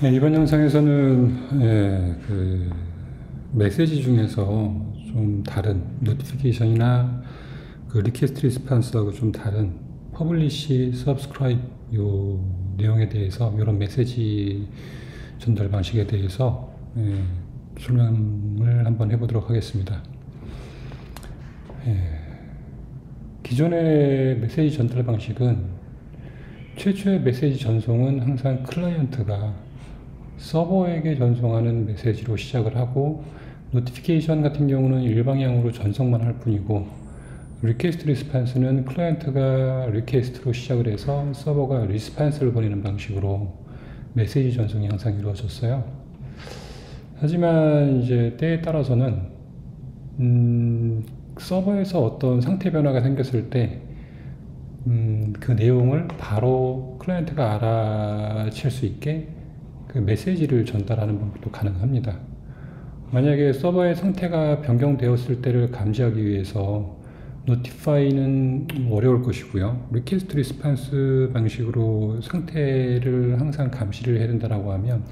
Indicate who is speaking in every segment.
Speaker 1: 네, 이번 영상에서는 메시지 중에서 좀 다른 노티피케이션이나 그 리퀘스트 리스판스하고 좀 다른 퍼블리시, 서브스크라이브 요 내용에 대해서 이런 메시지 전달 방식에 대해서 설명을 한번 해보도록 하겠습니다. 기존의 메시지 전달 방식은 최초의 메시지 전송은 항상 클라이언트가 서버에게 전송하는 메시지로 시작을 하고, 노티피케이션 같은 경우는 일방향으로 전송만 할 뿐이고, 리퀘스트 리스판스는 클라이언트가 리퀘스트로 시작을 해서 서버가 리스판스를 보내는 방식으로 메시지 전송이 항상 이루어졌어요. 하지만 이제 때에 따라서는 서버에서 어떤 상태 변화가 생겼을 때 그 내용을 바로 클라이언트가 알아챌 수 있게 그 메시지를 전달하는 방법도 가능합니다. 만약에 서버의 상태가 변경되었을 때를 감지하기 위해서 노티파이는 어려울 것이고요. 리퀘스트 리스판스 방식으로 상태를 항상 감시를 해야 된다고 하면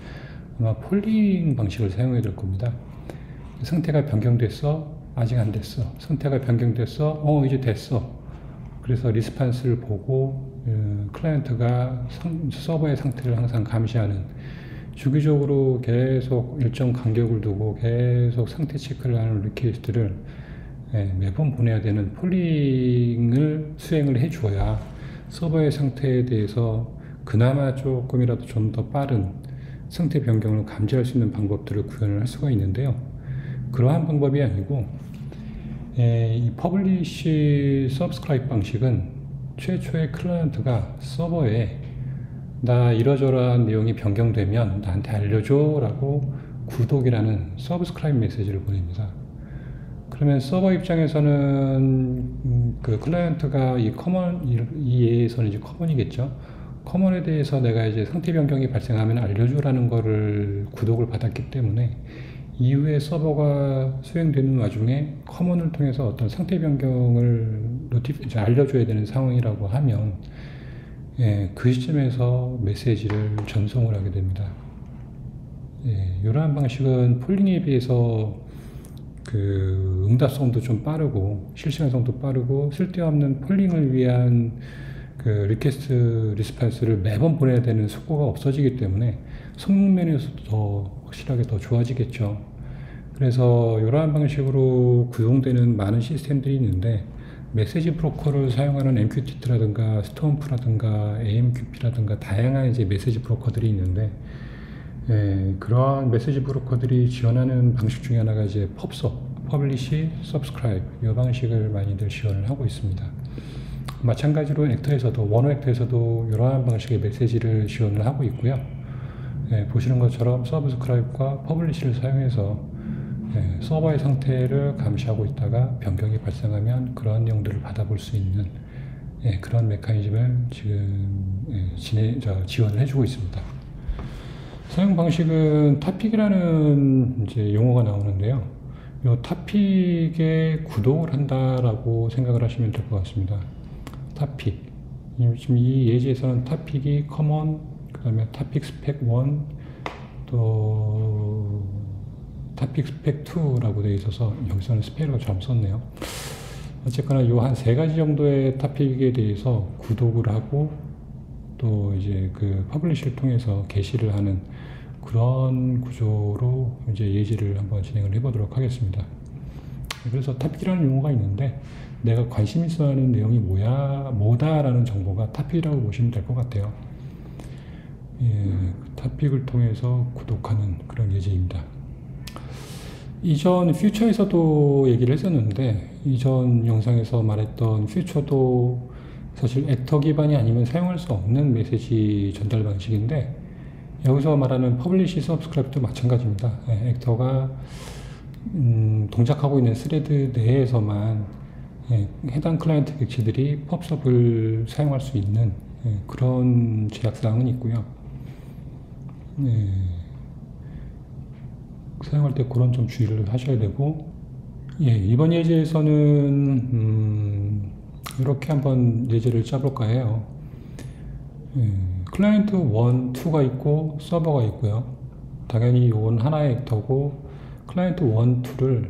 Speaker 1: 아마 폴링 방식을 사용해야 될 겁니다. 상태가 변경됐어? 아직 안 됐어. 상태가 변경됐어? 이제 됐어. 그래서 리스판스를 보고 클라이언트가 서버의 상태를 항상 감시하는, 주기적으로 계속 일정 간격을 두고 계속 상태 체크를 하는 리퀘스트를 매번 보내야 되는 폴링을 수행을 해줘야 서버의 상태에 대해서 그나마 조금이라도 좀 더 빠른 상태 변경을 감지할 수 있는 방법들을 구현을 할 수가 있는데요. 그러한 방법이 아니고, 이 퍼블리시 서브스크라이브 방식은 최초의 클라이언트가 서버에 나 이러저러한 내용이 변경되면 나한테 알려줘 라고 구독이라는 서브스크라이브 메시지를 보냅니다. 그러면 서버 입장에서는 그 클라이언트가 이 예에서는 이제 커먼이겠죠. 커먼에 대해서 내가 이제 상태 변경이 발생하면 알려줘라는 거를 구독을 받았기 때문에 이후에 서버가 수행되는 와중에 커먼을 통해서 어떤 상태 변경을 알려줘야 되는 상황이라고 하면 그 시점에서 메시지를 전송을 하게 됩니다. 이러한 방식은 폴링에 비해서 그 응답성도 좀 빠르고 실시간성도 빠르고, 쓸데없는 폴링을 위한 그 리퀘스트 리스판스를 매번 보내야 되는 속도가 없어지기 때문에 성능 면에서도 더 확실하게 더 좋아지겠죠. 그래서 이러한 방식으로 구동되는 많은 시스템들이 있는데, 메시지 브로커를 사용하는 MQTT라든가 스톰프라든가 AMQP라든가 다양한 이제 메시지 브로커들이 있는데, 그러한 메시지 브로커들이 지원하는 방식 중에 하나가 이제 펍섭, 퍼블리시, 서브스크라이브 이 방식을 많이들 지원을 하고 있습니다. 마찬가지로 액터에서도, 원어액터에서도 이러한 방식의 메시지를 지원을 하고 있고요. 보시는 것처럼 서브스크라이브과 퍼블리시를 사용해서 서버의 상태를 감시하고 있다가 변경이 발생하면 그런 내용들을 받아볼 수 있는 그런 메커니즘을 지금 지원을 해주고 있습니다. 사용 방식은 타픽이라는 이제 용어가 나오는데요. 이 타픽에 구독을 한다라고 생각을 하시면 될 것 같습니다. 타픽. 지금 이 예제에서는 타픽이 커먼, 그 다음에 타픽 스펙 1, 또 타픽 스펙 2라고 되어 있어서 여기서는 스펙을 잘못 썼네요. 어쨌거나 이 한 세 가지 정도의 타픽에 대해서 구독을 하고 또 이제 그 퍼블리시를 통해서 게시를 하는 그런 구조로 이제 예제를 한번 진행을 해보도록 하겠습니다. 그래서 타픽이라는 용어가 있는데, 내가 관심 있어 하는 내용이 뭐다라는 정보가 타픽이라고 보시면 될 것 같아요. 타픽을 통해서 구독하는 그런 예제입니다. 이전 퓨처에서도 얘기를 했었는데, 이전 영상에서 말했던 퓨처도 사실 액터 기반이 아니면 사용할 수 없는 메시지 전달 방식인데, 여기서 말하는 퍼블리시 서브스크라이브도 마찬가지입니다. 액터가 동작하고 있는 스레드 내에서만 해당 클라이언트 객체들이 펍섭을 사용할 수 있는 그런 제약사항은 있고요. 사용할 때 그런 좀 주의를 하셔야 되고, 이번 예제에서는 이렇게 한번 예제를 짜볼까 해요. 클라이언트 1, 2가 있고 서버가 있고요. 당연히 이건 하나의 액터고 클라이언트 1, 2를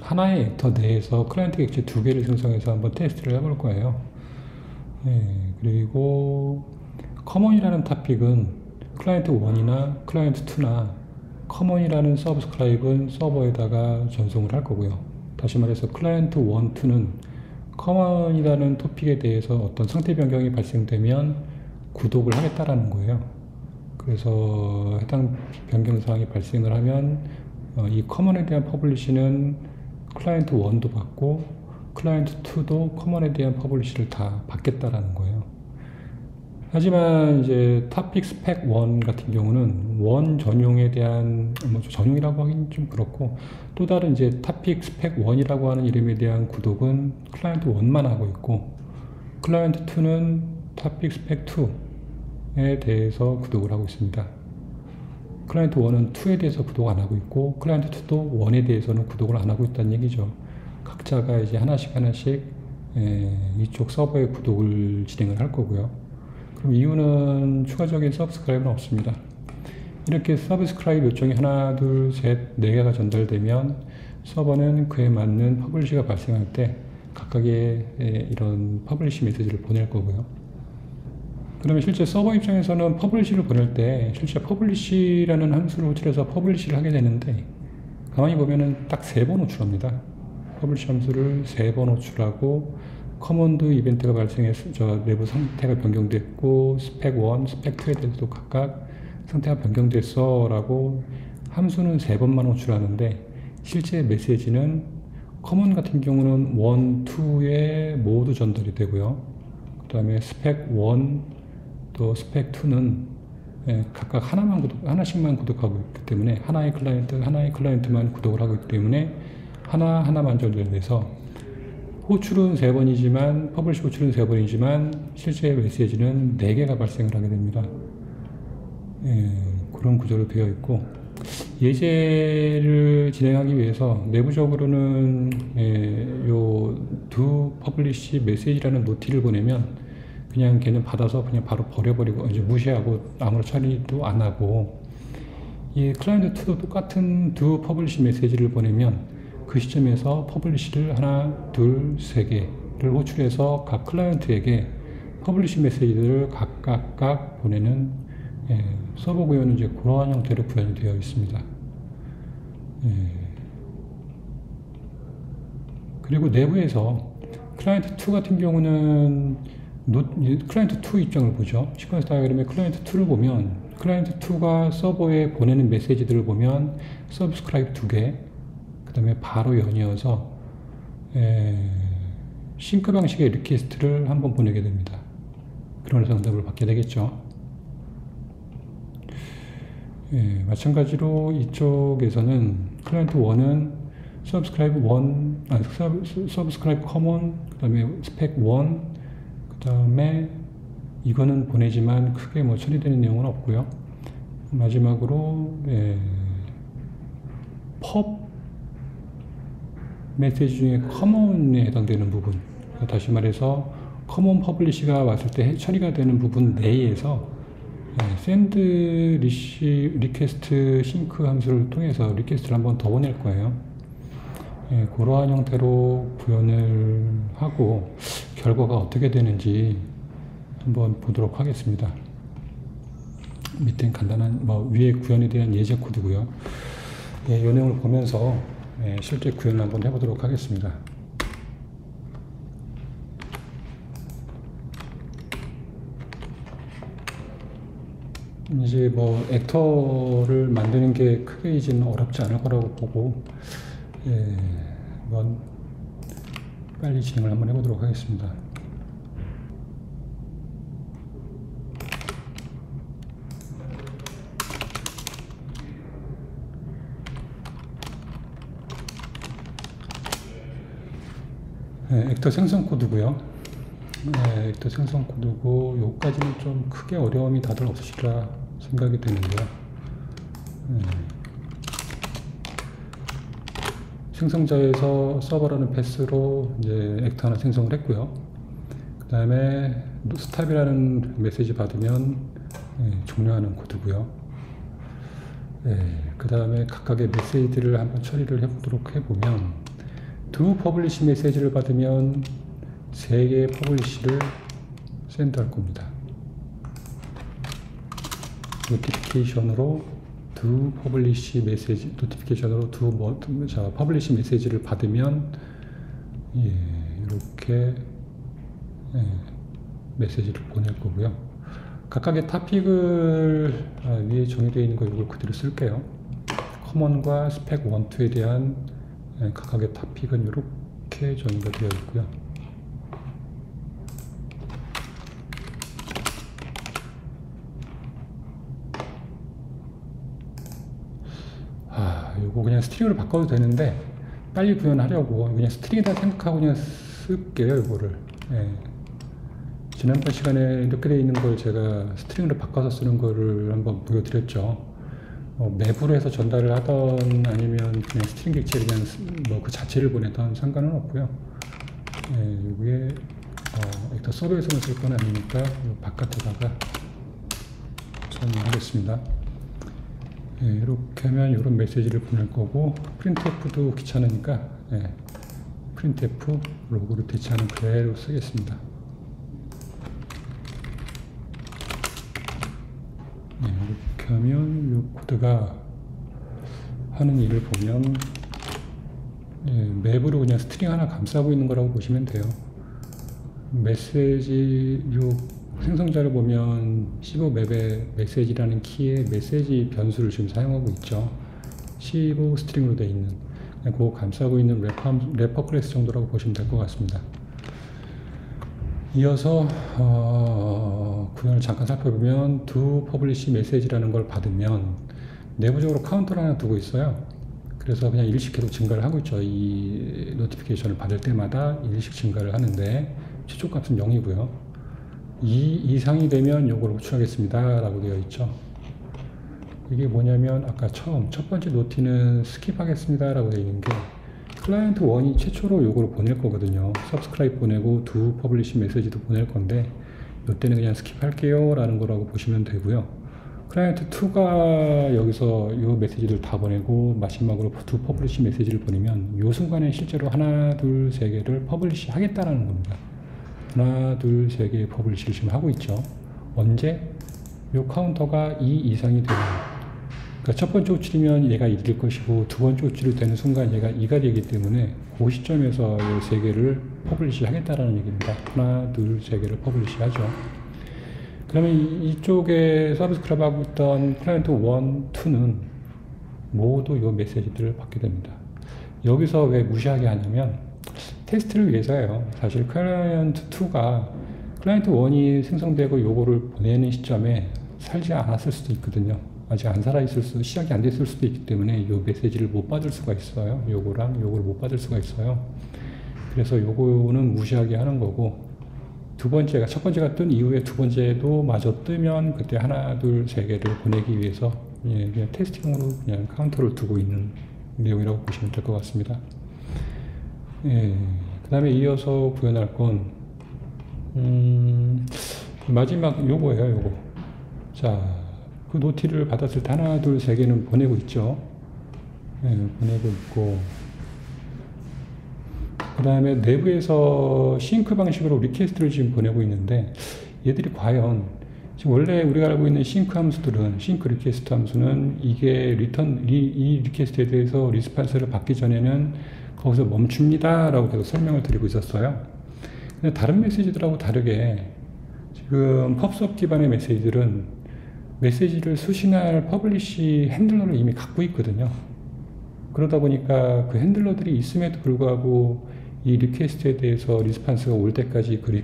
Speaker 1: 하나의 액터 내에서 클라이언트 객체 두 개를 생성해서 한번 테스트를 해볼 거예요. 그리고 커먼이라는 토픽은 클라이언트 1이나 클라이언트 2나 커먼이라는 서브스크라이브는 서버에다가 전송을 할 거고요. 다시 말해서 클라이언트 1, 2는 커먼이라는 토픽에 대해서 어떤 상태 변경이 발생되면 구독을 하겠다라는 거예요. 그래서 해당 변경사항이 발생을 하면 이 커먼에 대한 퍼블리시는 클라이언트 1도 받고 클라이언트 2도 커먼에 대한 퍼블리시를 다 받겠다라는 거예요. 하지만 이제 토픽 스펙 1 같은 경우는 원 전용에 대한 전용이라고 하긴 좀 그렇고 또 다른 이제 토픽 스펙 1이라고 하는 이름에 대한 구독은 클라이언트 1만 하고 있고 클라이언트 2는 토픽 스펙 2에 대해서 구독을 하고 있습니다. 클라이언트 1은 2에 대해서 구독 안 하고 있고 클라이언트 2도 1에 대해서는 구독을 안 하고 있다는 얘기죠. 각자가 이제 하나씩 이쪽 서버에 구독을 진행을 할 거고요. 그럼 이유는 추가적인 서브스크라이브는 없습니다. 이렇게 서브스크라이브 요청이 하나, 둘, 셋, 4개가 전달되면 서버는 그에 맞는 퍼블리시가 발생할 때 각각의 이런 퍼블리시 메시지를 보낼 거고요. 그러면 실제 서버 입장에서는 퍼블리시를 보낼 때 실제 퍼블리시라는 함수를 호출해서 퍼블리시를 하게 되는데 가만히 보면은 딱 3번 호출합니다. 퍼블리시 함수를 3번 호출하고 커먼드 이벤트가 발생해서 내부 상태가 변경됐고 스펙 1, 스펙 2에 대해서도 각각 상태가 변경됐어 라고 함수는 3번만 호출하는데 실제 메시지는 커먼 같은 경우는 1, 2에 모두 전달이 되고요. 그 다음에 스펙 1, 또 스펙 2는 각각 하나씩만 구독하고 있기 때문에 하나의 클라이언트만 구독을 하고 있기 때문에 하나만 전달돼서 호출은 3번이지만 퍼블리시 호출은 3번이지만 실제 메시지는 4개가 발생을 하게 됩니다. 그런 구조로 되어 있고 예제를 진행하기 위해서 내부적으로는 요 두 퍼블리시 메시지라는 노티를 보내면 그냥 걔는 받아서 그냥 바로 버려버리고 이제 무시하고 아무런 처리도 안 하고 이 클라이언트 2도 똑같은 두 퍼블리시 메시지를 보내면 그 시점에서 퍼블리시를 하나, 둘, 3개를 호출해서 각 클라이언트에게 퍼블리시 메시지들을 각각 보내는 서버 구현은 이제 그러한 형태로 구현이 되어 있습니다. 그리고 내부에서 클라이언트 2 같은 경우는 클라이언트 2 입장을 보죠. 시퀀스 다이어그램의 클라이언트 2를 보면 클라이언트 2가 서버에 보내는 메시지들을 보면 서브스크라이브 2개 그 다음에 바로 연이어서 싱크 방식의 리퀘스트를 한번 보내게 됩니다. 그러면서 응답을 받게 되겠죠. 마찬가지로 이쪽에서는 클라이언트 1은 서브스크라이브 커먼, 그 다음에 스펙 1, 그 다음에 이거는 보내지만 크게 뭐 처리되는 내용은 없고요. 마지막으로 펍 메시지 중에 커먼에 해당되는 부분, 다시 말해서 커먼 퍼블리시가 왔을 때 처리가 되는 부분 내에서 샌드 리퀘스트 싱크 함수를 통해서 리퀘스트를 한번 더 보낼 거예요. 그러한 형태로 구현을 하고 결과가 어떻게 되는지 한번 보도록 하겠습니다. 밑에 간단한 위에 구현에 대한 예제 코드고요. 이 내용을 보면서 실제 구현을 한번 해보도록 하겠습니다. 이제 액터를 만드는 게 크게 이제는 어렵지 않을 거라고 보고 한번 빨리 진행을 한번 해보도록 하겠습니다. 액터 생성 코드고요. 액터 생성 코드고 요까지는 좀 크게 어려움이 다들 없으시리라 생각이 되는데요. 생성자에서 서버라는 패스로 이제 액터 하나 생성을 했고요. 그 다음에 스탑이라는 메시지 받으면 종료하는 코드고요. 그 다음에 각각의 메시지들을 한번 처리를 해보도록 해보면 do publish 메시지를 받으면 3개의 퍼블리시를 샌드할 겁니다. 노티피케이션으로 do publish 메시지, 노티피케이션으로 publish 메시지를 받으면 이렇게 메시지를 보낼 거고요. 각각의 토픽을 위에 정의되어 있는 거 이걸 그대로 쓸게요. 커먼과 스펙 1, 2에 대한 각각의 토픽은 이렇게 정의가 되어 있고요. 요거 그냥 스트링으로 바꿔도 되는데 빨리 구현하려고 그냥 스트링이다 생각하고 그냥 쓸게요. 이거를 지난번 시간에 이렇게 되어 있는 걸 제가 스트링으로 바꿔서 쓰는 거를 한번 보여드렸죠. 맵으로 해서 전달을 하던 아니면 그냥 스트링 객체를 그냥 그 자체를 보내던 상관은 없고요. 여기에 일단 서버에서만 쓸 건 아니니까 바깥에다가 정리하겠습니다. 이렇게 하면 이런 메시지를 보낼 거고, printf도 귀찮으니까 printf 로고를 대체하는 그대로 쓰겠습니다. 이렇게 하면 이 코드가 하는 일을 보면 맵으로 그냥 스트링 하나 감싸고 있는 거라고 보시면 돼요. 메시지 생성자를 보면 15맵의 메시지라는 키에 메시지 변수를 지금 사용하고 있죠. 15 스트링으로 되어 있는 그거 감싸고 있는 래퍼 클래스 정도라고 보시면 될 것 같습니다. 이어서 구현을 잠깐 살펴보면 do publish 메시지라는 걸 받으면 내부적으로 카운터를 하나 두고 있어요. 그래서 그냥 일씩 계속 증가를 하고 있죠. 이 노티피케이션을 받을 때마다 일씩 증가를 하는데 최초 값은 0이고요. 2 이상이 되면 요걸 호출하겠습니다 라고 되어 있죠. 이게 뭐냐면 아까 첫 번째 노티는 스킵하겠습니다 라고 되어 있는 게 클라이언트 1이 최초로 요걸 보낼 거거든요. subscribe 보내고 do publish 메시지도 보낼 건데 이때는 그냥 스킵할게요 라는 거라고 보시면 되고요. 클라이언트 2가 여기서 요 메시지를 다 보내고 마지막으로 do publish 메시지를 보내면 요 순간에 실제로 하나, 둘, 세 개를 퍼블리시 하겠다라는 겁니다. 하나, 둘, 세 개의 퍼블리시를 지금 하고 있죠. 언제? 요 카운터가 2 이상이 되면, 그러니까 첫 번째 호출이면 얘가 1일 것이고 두 번째 호출이 되는 순간 얘가 2가 되기 때문에 그 시점에서 이 세 개를 퍼블리시 하겠다라는 얘기입니다. 하나, 둘, 세 개를 퍼블리시 하죠. 그러면 이쪽에 서브스크라이브하고 있던 클라이언트 1, 2는 모두 요 메시지들을 받게 됩니다. 여기서 왜 무시하게 하냐면 테스트를 위해서예요. 사실 클라이언트 2가 클라이언트 1이 생성되고 요거를 보내는 시점에 살지 않았을 수도 있거든요. 아직 안 살아있을 시작이 안 됐을 수도 있기 때문에 요 메시지를 못 받을 수가 있어요. 요거랑 요거를 못 받을 수가 있어요. 그래서 요거는 무시하게 하는 거고, 두 번째가 첫 번째가 뜬 이후에 두 번째도 마저 뜨면 그때 하나, 둘, 세 개를 보내기 위해서 그냥 테스팅으로 그냥 카운터를 두고 있는 내용이라고 보시면 될 것 같습니다. 그 다음에 이어서 구현할 건 마지막 요거예요. 요거. 자, 그 노티를 받았을 때 하나, 둘, 세 개는 보내고 있죠. 보내고 있고, 그 다음에 내부에서 싱크 방식으로 리퀘스트를 지금 보내고 있는데, 얘들이 과연 지금 원래 우리가 알고 있는 싱크 함수들은, 싱크 리퀘스트 함수는 이게 이 리퀘스트에 대해서 리스판스를 받기 전에는 거기서 멈춥니다 라고 계속 설명을 드리고 있었어요. 근데 다른 메시지들하고 다르게 지금 펍섭 기반의 메시지들은 메시지를 수신할 퍼블리시 핸들러를 이미 갖고 있거든요. 그러다 보니까 그 핸들러들이 있음에도 불구하고 이 리퀘스트에 대해서 리스판스가 올 때까지 그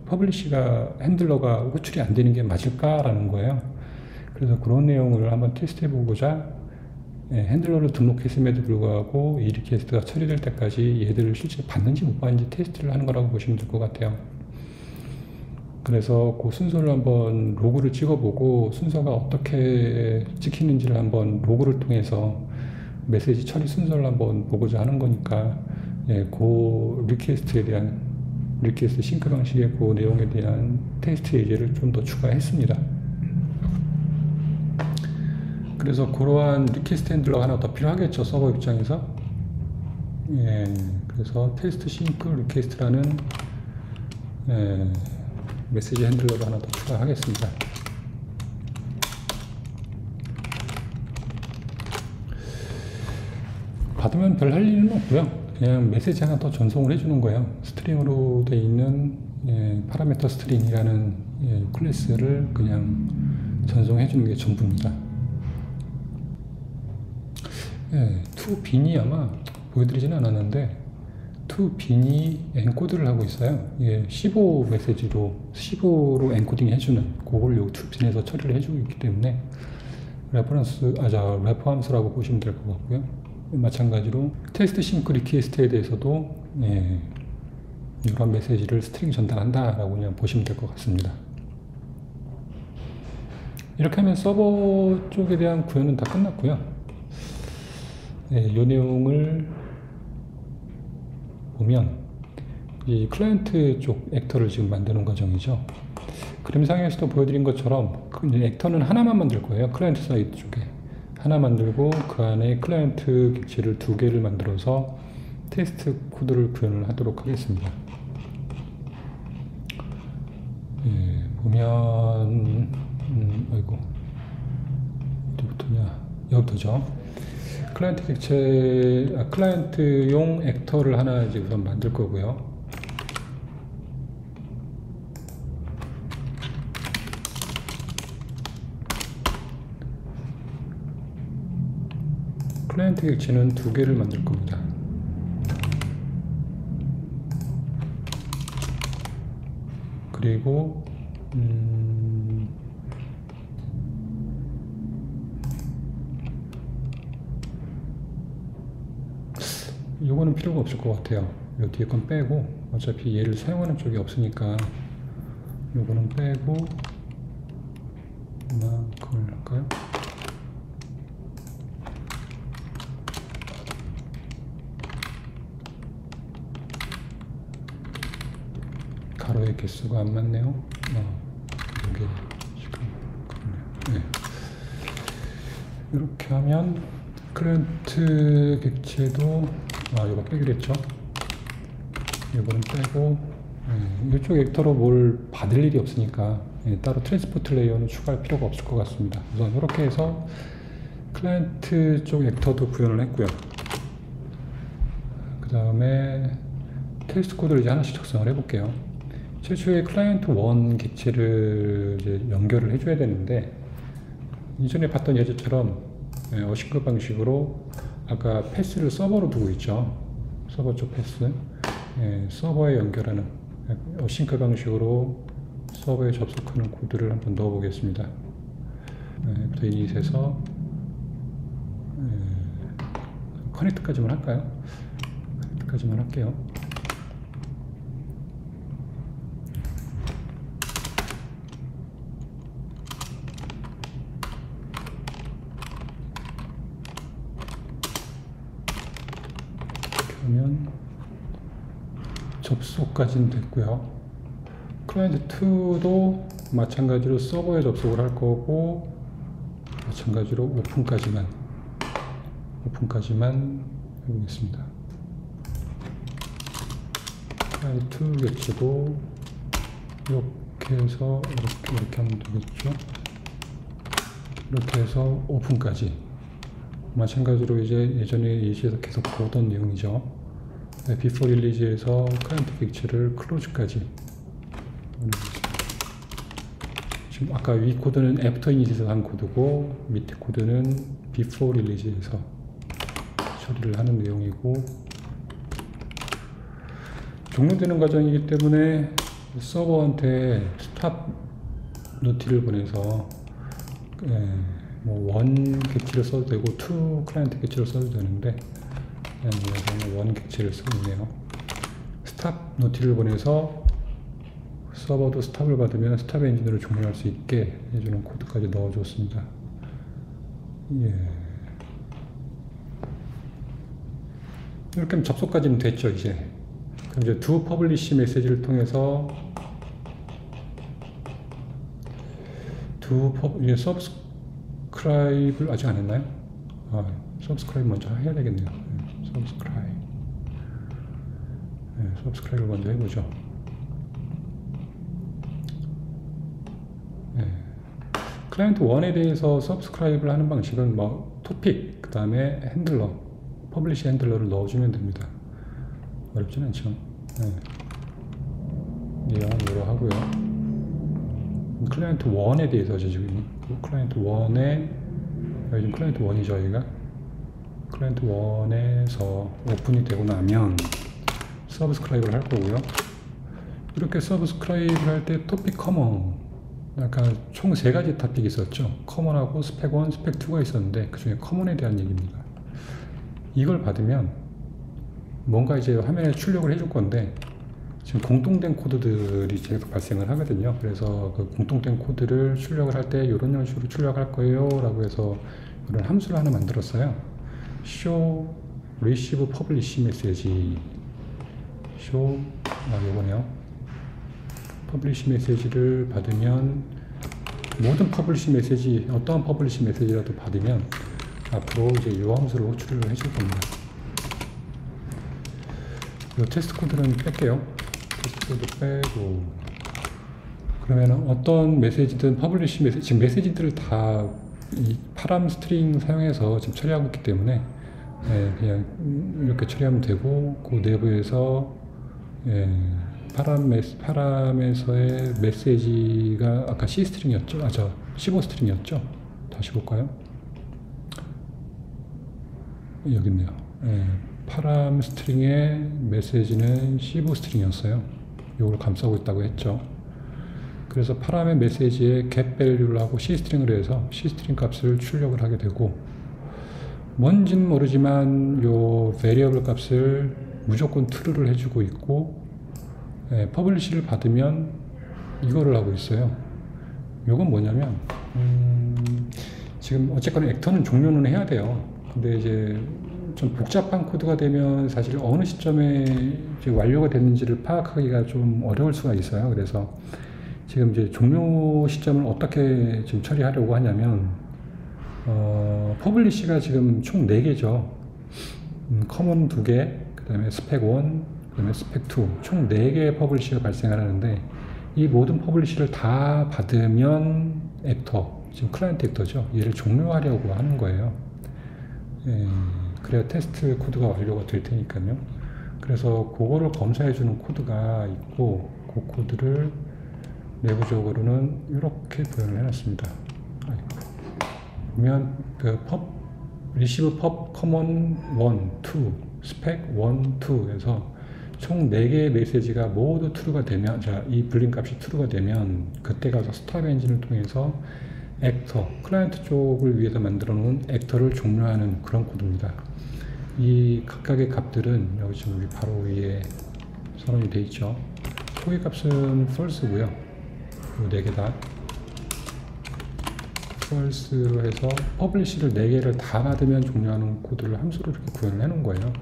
Speaker 1: 퍼블리시가 핸들러가 호출이 안 되는 게 맞을까라는 거예요. 그래서 그런 내용을 한번 테스트해 보고자 핸들러를 등록했음에도 불구하고 이 리퀘스트가 처리될 때까지 얘들을 실제 받는지 못 받는지 테스트를 하는 거라고 보시면 될 것 같아요. 그래서 그 순서를 한번 로그를 찍어보고 순서가 어떻게 찍히는지를 한번 로그를 통해서 메시지 처리 순서를 한번 보고자 하는 거니까 그 리퀘스트에 대한 리퀘스트 싱크 방식의 그 내용에 대한 테스트 예제를 좀 더 추가했습니다. 그래서 그러한 리퀘스트 핸들러가 하나 더 필요하겠죠, 서버 입장에서. 예, 그래서 테스트 싱크 리퀘스트라는 메시지 핸들러가 하나 더 추가하겠습니다. 받으면 별 할 일은 없고요. 그냥 메시지 하나 더 전송을 해주는 거예요. 스트링으로 되어 있는 파라미터 스트링이라는 클래스를 그냥 전송해 주는 게 전부입니다. 투빈이 아마 보여드리지는 않았는데 투빈이 엔코드를 하고 있어요. 15 메시지로 15로 엔코딩 해주는 그걸 요 투빈에서 처리를 해주고 있기 때문에 래퍼 함수라고 보시면 될 것 같고요. 마찬가지로 테스트 싱크 리퀘스트에 대해서도 이런 메시지를 스트링 전달한다 라고 그냥 보시면 될 것 같습니다. 이렇게 하면 서버 쪽에 대한 구현은 다 끝났고요. 이 내용을 보면 이 클라이언트 쪽 액터를 지금 만드는 과정이죠. 그림상에서도 보여드린 것처럼 액터는 하나만 만들 거예요. 클라이언트 사이드 쪽에 하나 만들고 그 안에 클라이언트 객체를 2개를 만들어서 테스트 코드를 구현을 하도록 하겠습니다. 보면 아이고 어디부터냐, 여기부터죠. 클라이언트 객체, 클라이언트용 액터를 하나 이제 우선 만들 거고요. 클라이언트 객체는 2개를 만들 겁니다. 그리고 요거는 필요가 없을 것 같아요. 요 뒤에 건 빼고, 어차피 얘를 사용하는 쪽이 없으니까 요거는 빼고, 그걸 할까요? 가로의 개수가 안 맞네요. 이게 지금 그러네요. 이렇게 하면 클라이언트 객체도 이거 빼기로 했죠. 이거는 빼고 이쪽 액터로 뭘 받을 일이 없으니까 따로 트랜스포트 레이어는 추가할 필요가 없을 것 같습니다. 우선 이렇게 해서 클라이언트 쪽 액터도 구현을 했고요. 그 다음에 테스트 코드를 이제 하나씩 작성을 해볼게요. 최초에 클라이언트 1 객체를 이제 연결을 해줘야 되는데, 이전에 봤던 예제처럼 어싱크 방식으로 아까 패스를 서버로 두고 있죠. 서버 쪽 패스. 서버에 연결하는 어싱크 방식으로 서버에 접속하는 코드를 한번 넣어 보겠습니다. 이닛에서 커넥트까지만 할까요? 커넥트까지만 할게요. 그러면 접속까지는 됐고요. 클라이언트 2도 마찬가지로 서버에 접속을 할 거고, 마찬가지로 오픈까지만 해보겠습니다. 클라이언트 2 객체도 이렇게 해서 이렇게 하면 되겠죠. 이렇게 해서 오픈까지. 마찬가지로 이제 예전에 예시에서 계속 보던 내용이죠. before release에서 클라이언트 객체를 close까지. 지금 아까 위 코드는 after init에서 한 코드고, 밑에 코드는 before release에서 처리를 하는 내용이고, 종료되는 과정이기 때문에 서버한테 스탑 노티를 보내서 뭐 1 객체를 써도 되고 2 클라이언트 객체를 써도 되는데, 저는 1 객체를 쓰고 있네요. 스탑 노티를 보내서 서버도 스탑을 받으면 스탑 엔진으로 종료할 수 있게 해주는 코드까지 넣어줬습니다. 이렇게 하면 접속까지는 됐죠, 이제. 그럼 이제 do publish 메시지를 통해서 subscribe를 아직 안 했나요? subscribe 먼저 해야 되겠네요. subscribe를 먼저 해보죠. 클라이언트 1에 대해서 subscribe를 하는 방식은 뭐 토픽, 그 다음에 핸들러, 퍼블리시 핸들러를 넣어주면 됩니다. 어렵진 않죠. 이런 하고요. 클라이언트 1에 대해서죠. 지금 클라이언트 1에 여기 지금 클라이언트 1이죠. 여기가 클라이언트 1에서 오픈이 되고 나면 서브스크라이브를 할 거고요. 이렇게 서브스크라이브를 할 때 토픽 커먼, 약간 총 3가지 토픽이 있었죠. 커먼하고 스펙 1, 스펙 2가 있었는데 그 중에 커먼에 대한 얘기입니다. 이걸 받으면 뭔가 이제 화면에 출력을 해줄 건데 지금 공통된 코드들이 계속 발생을 하거든요. 그래서 그 공통된 코드를 출력을 할 때 이런 식으로 출력할 거예요 라고 해서 이런 함수를 하나 만들었어요. show receive publish message show 요거네요. 퍼블리시 메시지를 받으면 모든 퍼블리시 메시지, 어떠한 퍼블리시 메시지라도 받으면 앞으로 이제 이 함수를 호출을 해줄 겁니다. 이 테스트 코드는 뺄게요. 테스트 코드 빼고, 그러면 어떤 메시지든 퍼블리시 메시지, 지금 메시지들을 다 이 파람 스트링 사용해서 지금 처리하고 있기 때문에 그냥 이렇게 처리하면 되고, 그 내부에서 파람에서의 메시지가 아까 C 스트링이었죠? 15 스트링이었죠? 다시 볼까요? 여기 있네요. 파람 스트링의 메시지는 15 스트링이었어요. 이걸 감싸고 있다고 했죠. 그래서 파람의 메시지에 get value를 하고 C 스트링을 해서 C 스트링 값을 출력을 하게 되고, 뭔지는 모르지만 요 variable 값을 무조건 true를 해주고 있고, 퍼블리시를 받으면 이거를 하고 있어요. 요건 뭐냐면 지금 어쨌거나 액터는 종료는 해야 돼요. 근데 이제 좀 복잡한 코드가 되면 사실 어느 시점에 이제 완료가 됐는지를 파악하기가 좀 어려울 수가 있어요. 그래서 지금 이제 종료 시점을 어떻게 지금 처리하려고 하냐면 퍼블리시가 지금 총 4개죠. 커먼 2개, 그 다음에 스펙 1, 그 다음에 스펙 2, 총 4개의 퍼블리시가 발생을 하는데, 이 모든 퍼블리시를 다 받으면 액터, 지금 클라이언트 액터죠. 얘를 종료하려고 하는 거예요. 그래야 테스트 코드가 완료가 될 테니까요. 그래서 그거를 검사해주는 코드가 있고, 그 코드를 내부적으로는 이렇게 표현을 해놨습니다. 보면 그 receive pub common 1, 2, spec 1, 2에서 총 4개의 메시지가 모두 true가 되면, 이 불림 값이 true가 되면 그때 가서 스탑 엔진을 통해서 액터, 클라이언트 쪽을 위해서 만들어 놓은 액터를 종료하는 그런 코드입니다. 이 각각의 값들은 여기 지금 우리 바로 위에 선언이 되어 있죠. 초기 값은 false고요. 이 4개 다 false로 해서 퍼블리시를 4개를 다 받으면 종료하는 코드를 함수로 이렇게 구현을 해 놓은 거예요.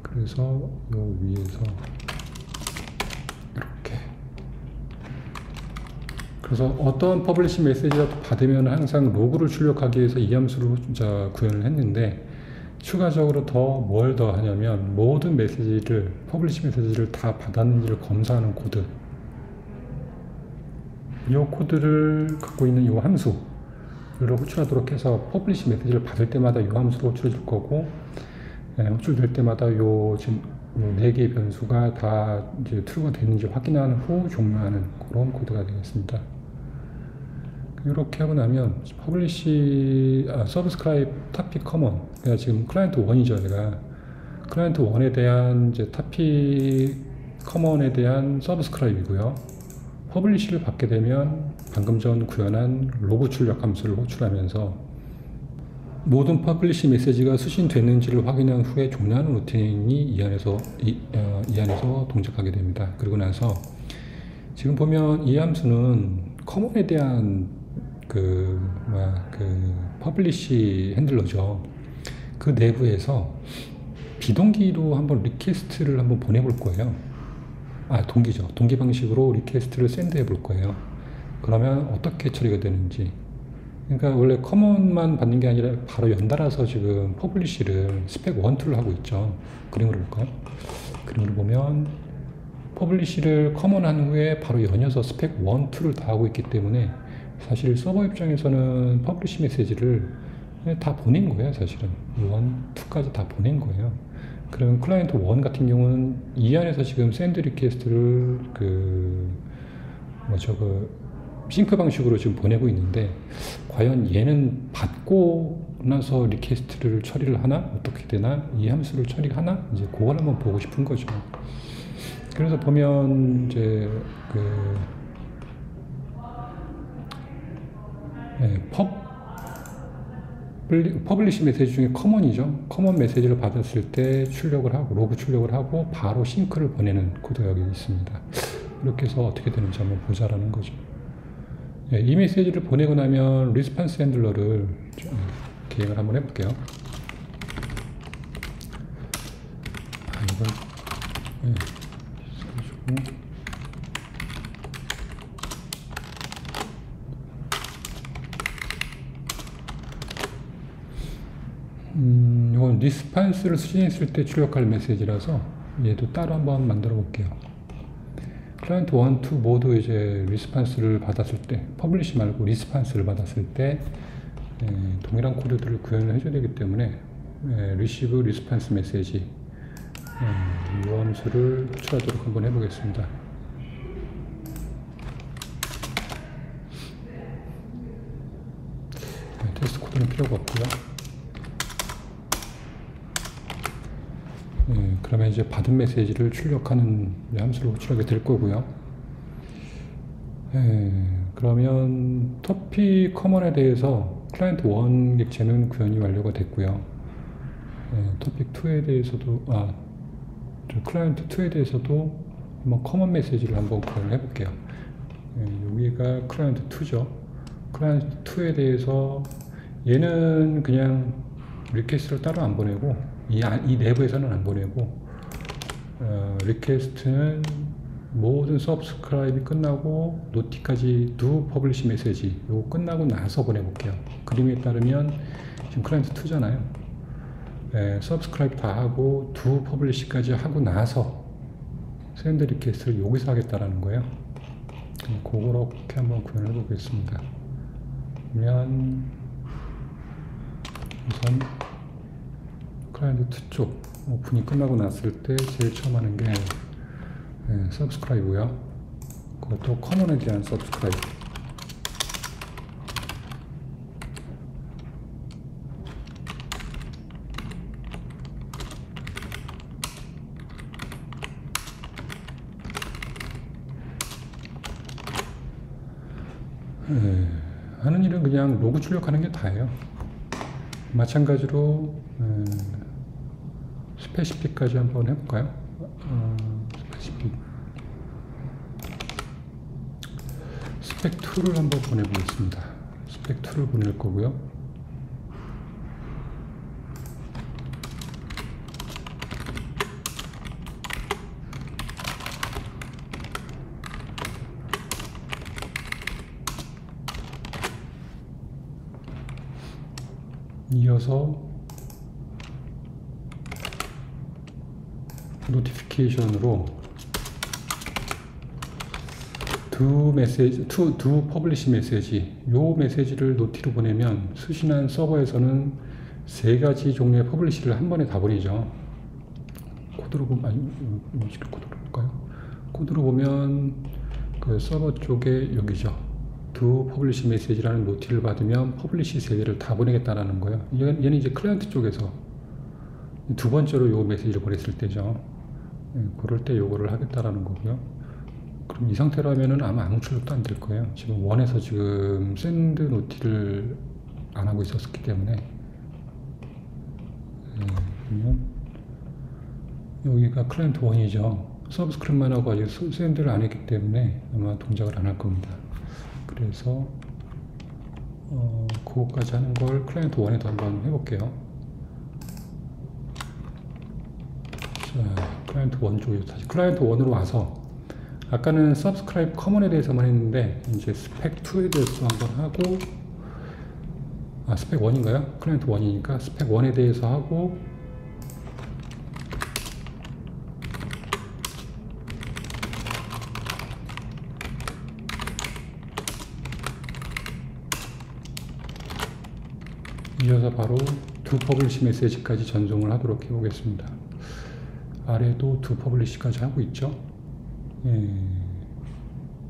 Speaker 1: 그래서 요 위에서 이렇게, 그래서 어떤 퍼블리시 메시지라도 받으면 항상 로그를 출력하기 위해서 이 함수로 구현을 했는데, 추가적으로 뭘 더 하냐면 모든 메시지를, 퍼블리시 메시지를 다 받았는지를 검사하는 코드, 이 코드를 갖고 있는 이 함수를 호출하도록 해서 퍼블리시 메시지를 받을 때마다 이 함수로 호출해 줄 거고, 호출될 때마다 지금 4개의 변수가 다 이제 true가 되는지 확인한 후 종료하는 그런 코드가 되겠습니다. 이렇게 하고 나면 subscribe topic common, 그러니까 지금 클라이언트 1이죠. 제가 클라이언트 1에 대한 이제 topic common에 대한 subscribe이고요. 퍼블리시를 받게 되면 방금 전 구현한 로그 출력 함수를 호출하면서 모든 퍼블리시 메시지가 수신됐는지를 확인한 후에 종료하는 루틴이 이 안에서 동작하게 됩니다. 그리고 나서 지금 보면 이 함수는 커먼에 대한 퍼블리시 핸들러죠. 그 내부에서 비동기로 한번 리퀘스트를 한번 보내볼 거예요. 동기죠. 동기 방식으로 리퀘스트를 샌드해 볼 거예요. 그러면 어떻게 처리가 되는지. 그러니까 원래 커먼만 받는 게 아니라 바로 연달아서 지금 퍼블리시를 스펙 1, 2를 하고 있죠. 그림으로 볼까요? 그림으로 보면 퍼블리시를 커먼한 후에 바로 연이어서 스펙 1, 2를 다 하고 있기 때문에 사실 서버 입장에서는 퍼블리시 메시지를 다 보낸 거예요. 사실은 1, 2까지 다 보낸 거예요. 그러면 클라이언트 1 같은 경우는 이 안에서 지금 샌드 리퀘스트를 싱크 방식으로 지금 보내고 있는데, 과연 얘는 받고 나서 리퀘스트를 처리를 하나? 어떻게 되나? 이 함수를 처리하나? 이제 그걸 한번 보고 싶은 거죠. 그래서 보면 이제 퍼블리시 메시지 중에 커먼이죠. 커먼 메시지를 받았을 때 출력을 하고, 로그 출력을 하고, 바로 싱크를 보내는 코드가 여기 있습니다. 이렇게 해서 어떻게 되는지 한번 보자라는 거죠. 이 메시지를 보내고 나면 리스폰스 핸들러를 기획을 한번 해볼게요. 이걸 써주고, 이건 리스폰스를 수신했을 때 출력할 메시지라서 얘도 따로 한번 만들어 볼게요. 클라이언트 1, 2 모두 이제 리스폰스를 받았을 때, 퍼블리시 말고 리스폰스를 받았을 때 동일한 코드들을 구현을 해줘야 되기 때문에 리시브 리스폰스 메시지 이 함수를 호출하도록 한번 해보겠습니다. 테스트 코드는 필요가 없고요. 그러면 이제 받은 메시지를 출력하는 함수를 호출하게 될 거고요. 그러면 토픽 커먼에 대해서 클라이언트 1 객체는 구현이 완료가 됐고요. 토픽 2에 대해서도, 클라이언트 2에 대해서도 한번 커먼 메시지를 한번 구현을 해볼게요. 여기가 클라이언트 2죠. 클라이언트 2에 대해서 얘는 그냥 리퀘스트를 따로 안 보내고, 이 내부에서는 안 보내고, 리퀘스트는 모든 서브스크라이브이 끝나고 노티까지 do publish 메시지 요거 끝나고 나서 보내볼게요. 그림에 따르면 지금 클라이언트 2잖아요. 서브스크라이브 다 하고 do publish까지 하고 나서 샌드 리퀘스트를 여기서 하겠다라는 거예요. 그렇게 한번 구현해 보겠습니다. 그러면 우선 클라이언트 2 쪽 오픈이 끝나고 났을 때 제일 처음 하는 게 서브스크라이브고요. 그것도 커먼에 대한 서브스크라이브. 하는 일은 그냥 로그 출력하는 게 다예요. 마찬가지로 스페시픽까지 한번 해볼까요? 스페시픽 스펙 2를 한번 보내보겠습니다. 스펙 2를 보낼 거고요. 이어서 노티피케이션으로 do publish 메시지, 요 메시지를 노티로 보내면 수신한 서버에서는 3가지 종류의 퍼블리시를 한 번에 다 보내죠. 코드로 보면, 코드로 볼까요? 코드로 보면 그 서버 쪽에 여기죠. do publish 메시지라는 노티를 받으면 퍼블리시 3개를 다 보내겠다라는 거예요. 얘는 이제 클라이언트 쪽에서 두 번째로 요 메시지를 보냈을 때죠. 그럴 때 요거를 하겠다라는 거고요. 그럼 이 상태로 하면은 아마 아무 출력도 안 될 거예요. 지금 원에서 지금 샌드 노티를 안 하고 있었기 때문에. 그러면 여기가 클라이언트 1이죠. 서브스크립트만 하고 아직 샌드를 안 했기 때문에 아마 동작을 안 할 겁니다. 그래서 그거까지 하는 걸 클라이언트 1에도 한번 해볼게요. 자, 클라이언트 1 쪽에 다시 클라이언트 1으로 와서 아까는 subscribe common에 대해서만 했는데 이제 스펙 2에 대해서 한번 하고 스펙 1인가요? 클라이언트 1이니까 스펙 1에 대해서 하고 이어서 바로 to publish 메시지까지 전송을 하도록 해보겠습니다. 아래도 to publish까지 하고 있죠. 예,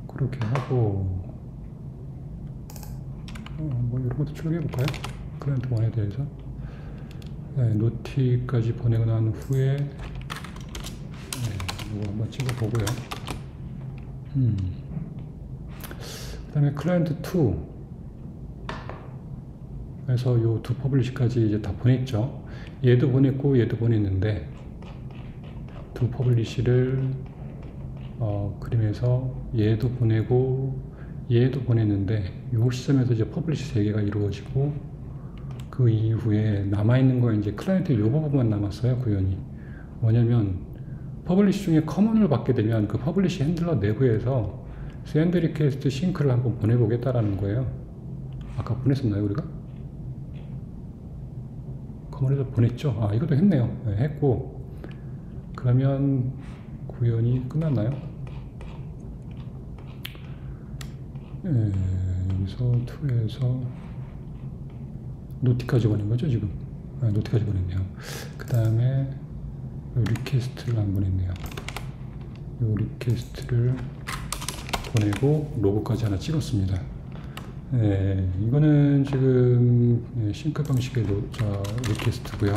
Speaker 1: 그렇게 하고 뭐 이런 것도 출력해 볼까요? 클라이언트 1에 대해서 노티까지 보내고 난 후에 이거 한번 찍어 보고요. 그 다음에 클라이언트 2 그래서 요 두 퍼블리시까지 이제 다 보냈죠. 얘도 보냈고 얘도 보냈는데 두 퍼블리시를 그림에서 얘도 보내고 얘도 보냈는데 요 시점에서 이제 퍼블리시 3개가 이루어지고 그 이후에 남아있는 거 이제 클라이언트 요 부분만 남았어요. 구현이 뭐냐면 퍼블리시 중에 커먼을 받게 되면 그 퍼블리시 핸들러 내부에서 샌드 리퀘스트 싱크를 한번 보내보겠다라는 거예요. 아까 보냈었나요 우리가? 커먼에서 보냈죠. 이것도 했네요. 네, 했고 그러면 구현이 끝났나요? 여기서 2에서 노티까지 보낸 거죠 지금. 노티까지 보냈네요. 그 다음에 리퀘스트를 안 보냈네요. 요 리퀘스트를 보내고 로고까지 하나 찍었습니다. 이거는 지금 싱크 방식의 리퀘스트고요.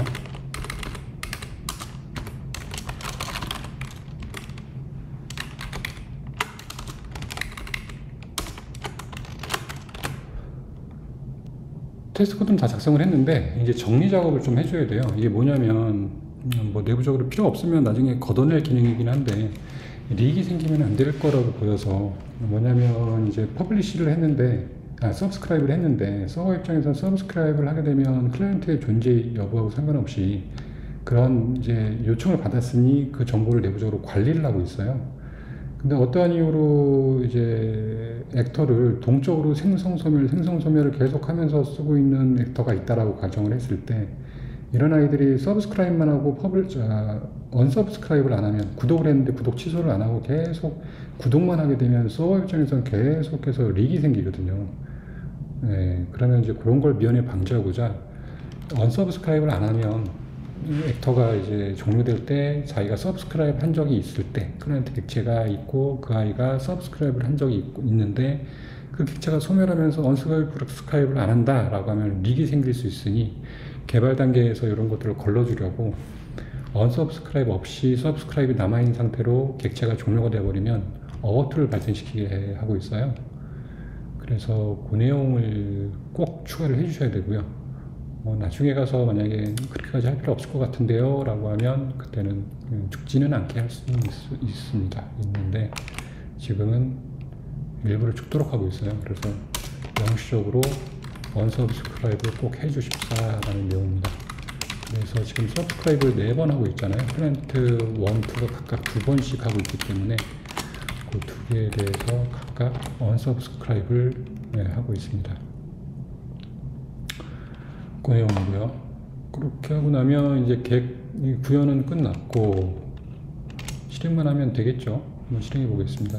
Speaker 1: 테스트 코드는 다 작성을 했는데 이제 정리 작업을 좀 해줘야 돼요. 이게 뭐냐면 뭐 내부적으로 필요 없으면 나중에 걷어낼 기능이긴 한데 리익이 생기면 안 될 거라고 보여서 뭐냐면 이제 퍼블리시를 했는데 서브스크라이브를 했는데 서버 입장에서 서브스크라이브를 하게 되면 클라이언트의 존재 여부하고 상관없이 그런 이제 요청을 받았으니 그 정보를 내부적으로 관리를 하고 있어요. 근데 어떠한 이유로 이제 액터를 동적으로 생성소멸을 계속하면서 쓰고 있는 액터가 있다라고 가정을 했을 때 이런 아이들이 서브스크라이브만 하고 언서브스크라이브를 안 하면 구독을 했는데 구독 취소를 안 하고 계속 구독만 하게 되면 서버 입장에서는 계속해서 릭이 생기거든요. 그러면 이제 그런 걸 미연에 방지하고자 언서브스크라이브를 안 하면 액터가 이제 종료될 때 자기가 서브스크라이브 한 적이 있을 때 클라이언트 객체가 있고 그 아이가 서브스크라이브를 한 적이 있는데 그 객체가 소멸하면서 언서브스크라이브를 안 한다 라고 하면 릭이 생길 수 있으니 개발 단계에서 이런 것들을 걸러주려고 언서브스크라이브 없이 서브스크라이브가 남아있는 상태로 객체가 종료가 되어버리면 어워트를 발생시키게 하고 있어요. 그래서 그 내용을 꼭 추가를 해주셔야 되고요. 나중에 가서 만약에 그렇게까지 할 필요 없을 것 같은데요 라고 하면 그때는 죽지는 않게 할 수 있는데 지금은 일부를 죽도록 하고 있어요. 그래서 영시적으로 언서브스크라이브를 꼭 해주십사라는 내용입니다. 그래서 지금 서브스크라이브를 4번 하고 있잖아요. 클라이언트 1, 2가 각각 2번씩 하고 있기 때문에 그 2개에 대해서 각각 언서브스크라이브를 하고 있습니다. 그 내용이고요. 그렇게 하고 나면 이제 구현은 끝났고 실행만 하면 되겠죠. 한번 실행해 보겠습니다.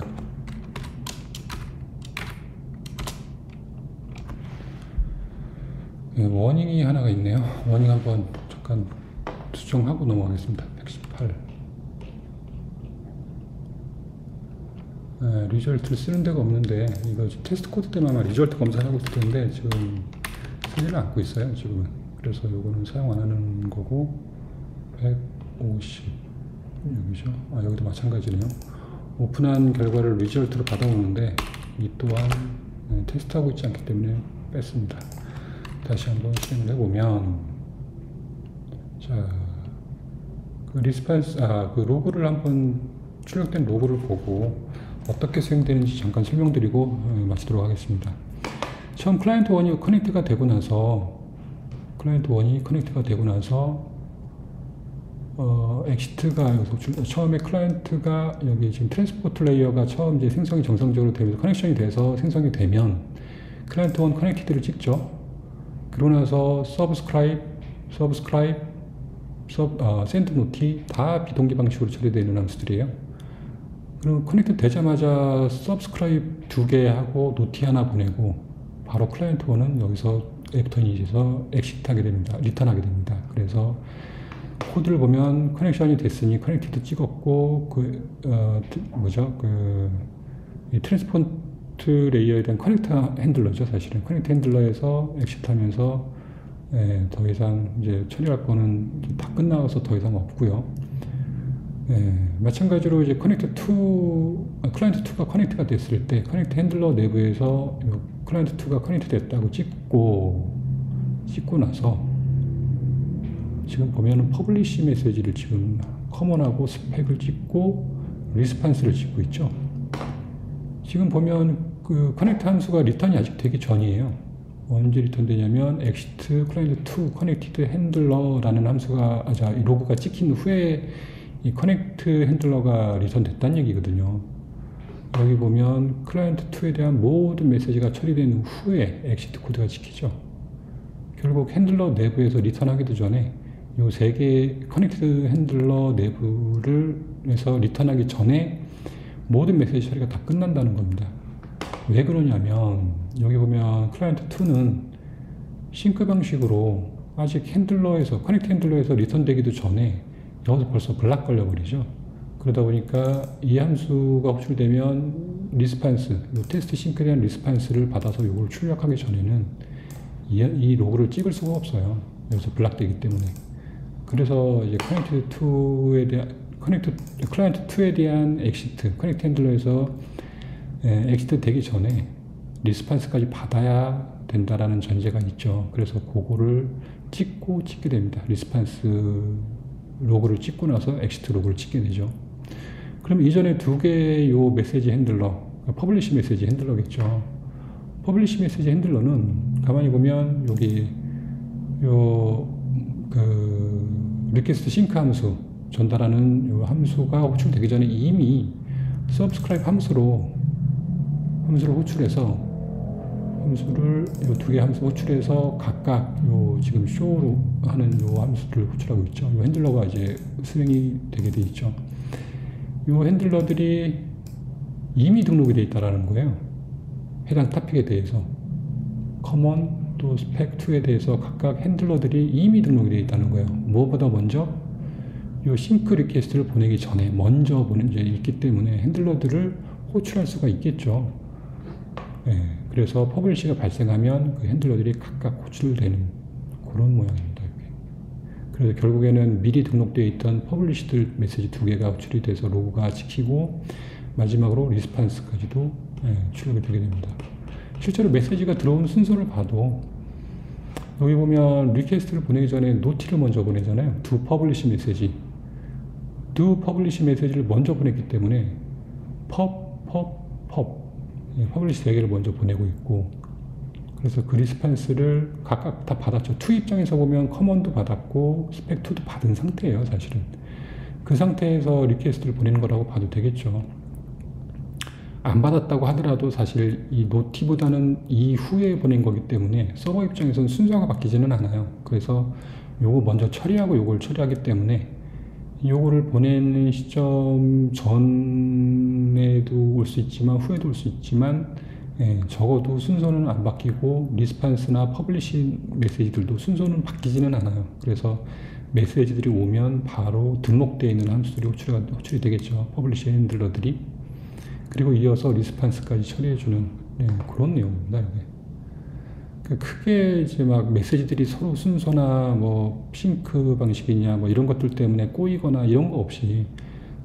Speaker 1: 워닝이 하나가 있네요. 워닝 한번 잠깐 수정하고 넘어가겠습니다. 118. 리절트를 쓰는 데가 없는데 이거 테스트 코드 때문에 아마 리절트 검사를 하고 있을 텐데 지금 쓰지는 않고 있어요. 지금은. 그래서 이거는 사용 안 하는 거고 150 여기죠. 여기도 마찬가지네요. 오픈한 결과를 리절트로 받아오는데 이 또한 테스트하고 있지 않기 때문에 뺐습니다. 다시 한번 실행을 해보면 자, 그 리스판스 그 로그를 한번 출력된 로그를 보고 어떻게 수행되는지 잠깐 설명드리고 마치도록 하겠습니다. 처음 클라이언트 1이 커넥트가 되고 나서 엑시트가 여기서 처음에 클라이언트가 여기 지금 트랜스포트 레이어가 처음 이제 생성이 정상적으로 되면서 커넥션이 돼서 생성이 되면 클라이언트 1 커넥티드를 찍죠. 그러고 나서 샌드 노티 다 비동기 방식으로 처리되는 함수들이에요. 그럼 커넥트 되자마자 서브스크라입 2개 하고 노티 하나 보내고 바로 클라이언트 1은 여기서 애프터니에서 엑시트하게 됩니다. 리턴하게 됩니다. 그래서 코드를 보면 커넥션이 됐으니 커넥티드 찍었고 이 트랜스포트 레이어에 대한 커넥터 핸들러죠. 사실은 커넥터 핸들러에서 엑시트하면서 더 이상 이제 처리할 거는 다 끝나서 더 이상 없고요. 마찬가지로 이제 클라이언트 2가 커넥트가 됐을 때 커넥트 핸들러 내부에서 클라이언트 2가 커넥트 됐다고 찍고 나서 지금 보면은 퍼블리시 메시지를 지금 커먼하고 스펙을 찍고 리스판스를 찍고 있죠. 지금 보면 그 커넥트 함수가 리턴이 아직 되기 전이에요. 언제 리턴 되냐면 exit client2 connected handler라는 함수가 이 로그가 찍힌 후에 이 커넥트 핸들러가 리턴 됐다는 얘기거든요. 여기 보면 클라이언트 2에 대한 모든 메시지가 처리된 후에 엑시트 코드가 찍히죠. 결국 핸들러 내부에서 리턴하기도 전에 이 3개 커넥트 핸들러 내부에서 리턴하기 전에 모든 메시지 처리가 다 끝난다는 겁니다. 왜 그러냐면 여기 보면 클라이언트 2는 싱크 방식으로 아직 커넥트 핸들러에서 리턴되기도 전에 여기서 벌써 블락 걸려버리죠. 그러다 보니까 이 함수가 호출되면 리스판스, 테스트 싱크에 대한 리스판스를 받아서 이걸 출력하기 전에는 이 로그를 찍을 수가 없어요. 여기서 블락되기 때문에. 그래서 이제 클라이언트 2에 대한 엑시트, 커넥트 핸들러에서 엑시트 되기 전에 리스판스까지 받아야 된다라는 전제가 있죠. 그래서 그거를 찍게 됩니다. 리스판스 로그를 찍고 나서 엑시트 로그를 찍게 되죠. 그럼 이전에 2개의 요 메시지 핸들러, 퍼블리시 메시지 핸들러겠죠. 퍼블리시 메시지 핸들러는 가만히 보면 여기 리퀘스트 싱크 함수 전달하는 요 함수가 호출되기 전에 이미 subscribe 함수를 호출해서 함수를 요 2개 함수 호출해서 각각 요 지금 show로 하는 요 함수를 호출하고 있죠. 요 핸들러가 이제 수행이 되게 돼 있죠. 요 핸들러들이 이미 등록이 되어 있다라는 거예요. 해당 토픽에 대해서 common 또 spec2에 대해서 각각 핸들러들이 이미 등록이 되어 있다는 거예요. 무엇보다 먼저 요 싱크 리퀘스트를 보내기 전에 먼저 있기 때문에 핸들러들을 호출할 수가 있겠죠. 그래서 퍼블리시가 발생하면 그 핸들러들이 각각 호출되는 그런 모양입니다. 이렇게. 그래서 결국에는 미리 등록되어 있던 퍼블리시들 메시지 2개가 호출이 돼서 로그가 찍히고 마지막으로 리스판스까지도 출력이 되게 됩니다. 실제로 메시지가 들어온 순서를 봐도 여기 보면 리퀘스트를 보내기 전에 노티를 먼저 보내잖아요. do publish 메시지. do publish 메시지를 먼저 보냈기 때문에 퍼블리시 3개를 먼저 보내고 있고, 그래서 그 리스판스를 각각 다 받았죠. 2 입장에서 보면 커먼도 받았고 스펙2도 받은 상태예요. 사실은 그 상태에서 리퀘스트를 보내는 거라고 봐도 되겠죠. 안 받았다고 하더라도 사실 이 노티보다는 이후에 보낸 거기 때문에 서버 입장에서는 순서가 바뀌지는 않아요. 그래서 요거 먼저 처리하고 요걸 처리하기 때문에 요거를 보내는 시점 전에도 올 수 있지만 후에도 올 수 있지만 적어도 순서는 안 바뀌고 리스판스나 퍼블리시 메시지들도 순서는 바뀌지는 않아요. 그래서 메시지들이 오면 바로 등록되어 있는 함수들이 호출이 되겠죠. 퍼블리시 핸들러들이. 그리고 이어서 리스판스까지 처리해주는 그런 내용입니다. 이게. 크게 이제 막 메시지들이 서로 순서나 뭐 싱크 방식이냐 뭐 이런 것들 때문에 꼬이거나 이런 거 없이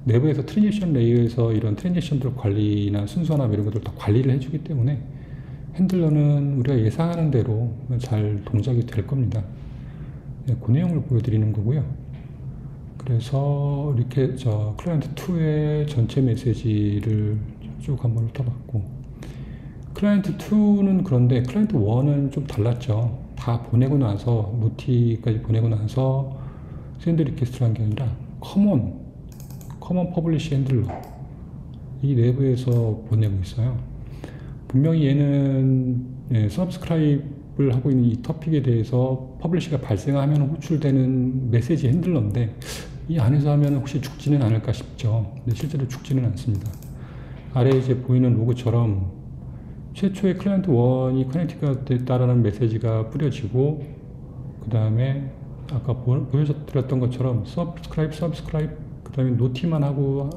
Speaker 1: 내부에서 트랜지션 레이어에서 이런 트랜지션들 관리나 순서나 이런 것들 다 관리를 해주기 때문에 핸들러는 우리가 예상하는 대로 잘 동작이 될 겁니다. 그 내용을 보여드리는 거고요. 그래서 이렇게 클라이언트 2의 전체 메시지를 쭉 한번 훑어봤고, 클라이언트 2는 그런데 클라이언트 1은 좀 달랐죠. 다 보내고 나서 노티까지 보내고 나서 샌드 리퀘스트라는 게 아니라 커먼 퍼블리시 핸들러 이 내부에서 보내고 있어요. 분명히 얘는 서브스크라입을 하고 있는 이 토픽에 대해서 퍼블리시가 발생하면 호출되는 메시지 핸들러인데 이 안에서 하면 혹시 죽지는 않을까 싶죠. 근데 실제로 죽지는 않습니다. 아래 이제 보이는 로고처럼 최초의 클라이언트 1이 커넥트가 됐다라는 메시지가 뿌려지고 그 다음에 아까 보여드렸던 것처럼 subscribe 그 다음에 노티만 하고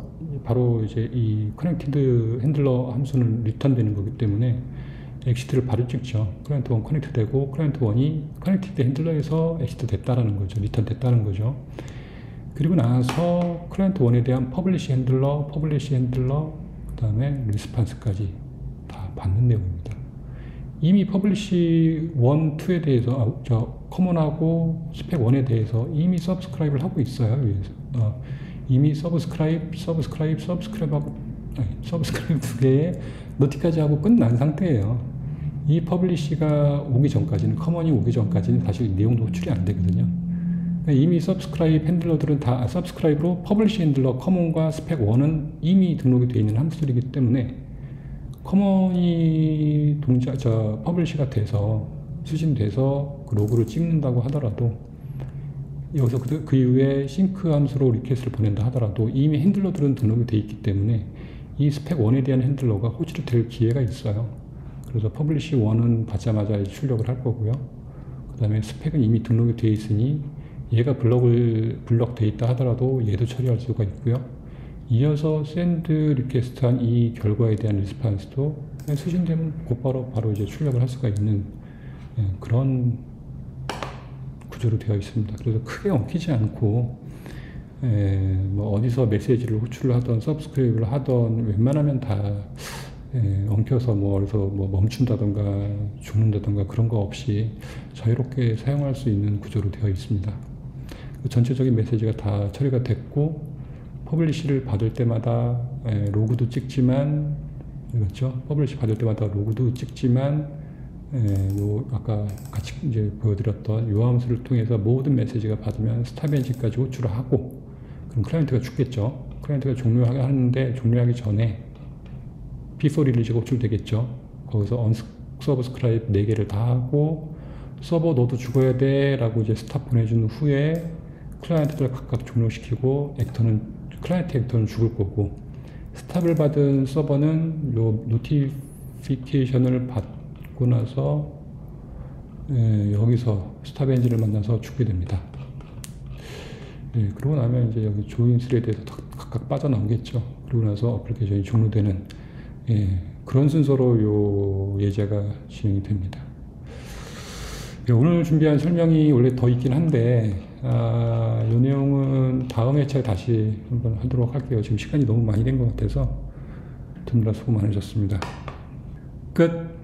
Speaker 1: 바로 이제 이 커넥티드 핸들러 함수는 리턴되는 거기 때문에 엑시트를 바로 찍죠. 클라이언트 1 커넥트 되고 클라이언트 1이 커넥티드 핸들러에서 엑시트 됐다라는 거죠. 리턴 됐다는 거죠. 그리고 나서 클라이언트 1에 대한 퍼블리시 핸들러, 그 다음에 리스판스까지 다 받는 내용입니다. 이미 퍼블리시 1, 2에 대해서, 커먼하고 스펙 1에 대해서 이미 서브스크라입을 하고 있어요. 이미 서브스크라입 두 개에 노티까지 하고 끝난 상태예요. 이 퍼블리시가 오기 전까지는, 커먼이 오기 전까지는 사실 내용도 호출이 안 되거든요. 이미 서브스크라입 핸들러들은 다 서브스크라입으로 퍼블리시 핸들러 커먼과 스펙 1은 이미 등록이 되어 있는 함수들이기 때문에 커먼이 퍼블리시가 돼서 수신돼서 그 로그를 찍는다고 하더라도 여기서 그 이후에 싱크 함수로 리퀘스트를 보낸다 하더라도 이미 핸들러들은 등록이 되어 있기 때문에 이 스펙 1에 대한 핸들러가 호출이 될 기회가 있어요. 그래서 퍼블리시 1은 받자마자 출력을 할 거고요. 그 다음에 스펙은 이미 등록이 되어 있으니 얘가 블럭되어 있다 하더라도 얘도 처리할 수가 있고요. 이어서 샌드 리퀘스트한 이 결과에 대한 리스판스도 수신되면 곧바로 이제 출력을 할 수가 있는 그런 구조로 되어 있습니다. 그래서 크게 엉키지 않고 뭐 어디서 메시지를 호출을 하던 서브스크립을 하던 웬만하면 다 엉켜서 어디서 멈춘다던가 죽는다던가 그런 거 없이 자유롭게 사용할 수 있는 구조로 되어 있습니다. 전체적인 메시지가 다 처리가 됐고 퍼블리시를 받을 때마다 로그도 찍지만 그렇죠? 퍼블리시 받을 때마다 로그도 찍지만 아까 같이 이제 보여드렸던 요 함수를 통해서 모든 메시지가 받으면 스탑 엔진까지 호출을 하고 그럼 클라이언트가 죽겠죠. 클라이언트가 종료하는데 종료하기 전에 before release가 호출되겠죠. 거기서 unsubscribe 4개를 다 하고 서버 너도 죽어야 돼 라고 이제 스탑 보내준 후에 클라이언트들 각각 종료시키고 클라이언트 액터는 죽을 거고 스탑을 받은 서버는 요 노티피케이션을 받고 나서 여기서 스탑 엔진을 만나서 죽게 됩니다. 그러고 나면 이제 여기 조인 스레드에서 각각 빠져나오겠죠. 그러고 나서 어플리케이션이 종료되는 그런 순서로 요 예제가 진행이 됩니다. 오늘 준비한 설명이 원래 더 있긴 한데 이 내용은 다음 회차에 다시 한번 하도록 할게요. 지금 시간이 너무 많이 된 것 같아서 듣느라 수고 많으셨습니다. 끝.